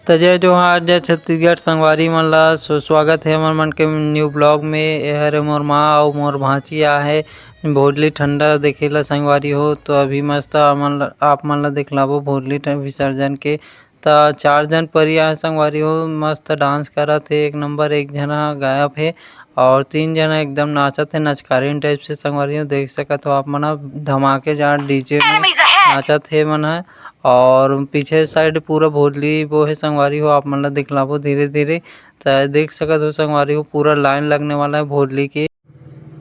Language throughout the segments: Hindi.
तो जय जोहार जय छत्तीसगढ़ संगवारी मन ला स्वागत है हमर मन के न्यू ब्लॉग में। एहर मोर माँ और मोर भांची आहे भोरली ठंडा देखेला संगवारी हो। तो अभी मस्त आप मन ला दिखलाबो भोरली विसर्जन के। तो 4 जन परी आहे संगवारी हो, मस्त डांस करत हे। एक नंबर एक जना गायब है और 3 जना एकदम नाचत है नचकारीन टाइप से संगवारी हो। देख सकत हो आप मन धमाकेदार डीजे में नाचत हे मन है। और पीछे साइड पूरा भोरली वो है संगवारी हो, आप मन ला दिखलाबो धीरे धीरे। तो देख सकत हो संगवारी हो पूरा लाइन लगने वाला है भोरली के।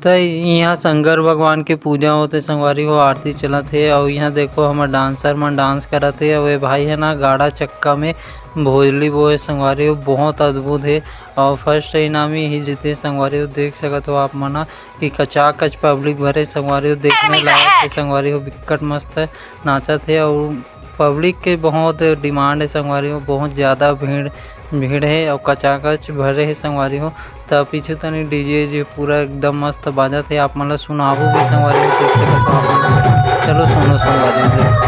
तो यहाँ शंकर भगवान के पूजा होते संगवारी हो, आरती चलत है। और यहाँ देखो हमार डांसर मन डांस करत है। और ये भाई है ना गाड़ा चक्का में भोजली वो है संगवारी हो, बहुत अद्भुत है। और फर्स्ट इनामी ही जीते संगवारी हो। देख सकत हो आप मना कि कचाकच पब्लिक भरे संगवारी हो, देखने लायक है संगवारी हो। विकट मस्त है नाचत है और पब्लिक के बहुत डिमांड है संगवारी हो, बहुत ज़्यादा भीड़ है और कचाकच भरे है संगवारी हो। तो पीछे तनी डीजे जो पूरा एकदम मस्त बाजत है, आप मतलब सुनाबो भी संगवारी हो। देख सकते हो आप, चलो सुनो संगवारी हो देख।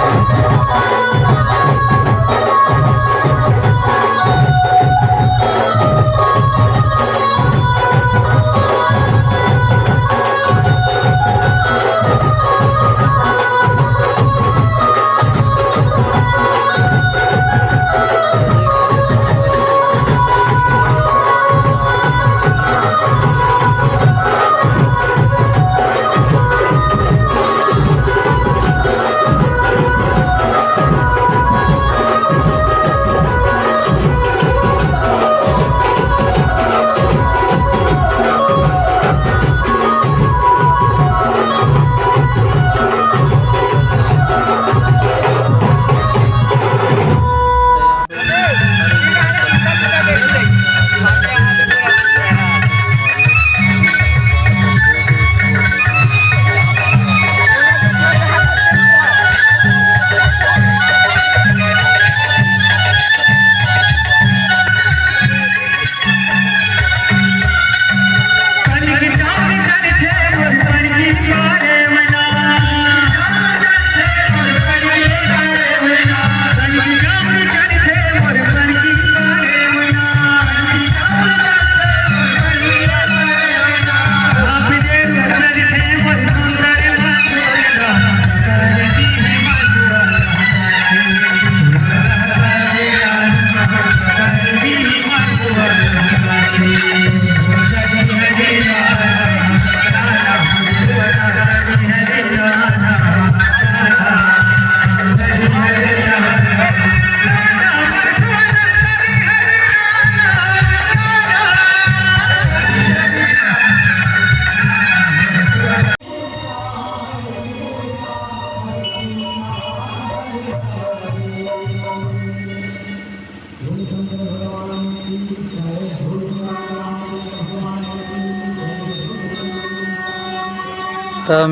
तो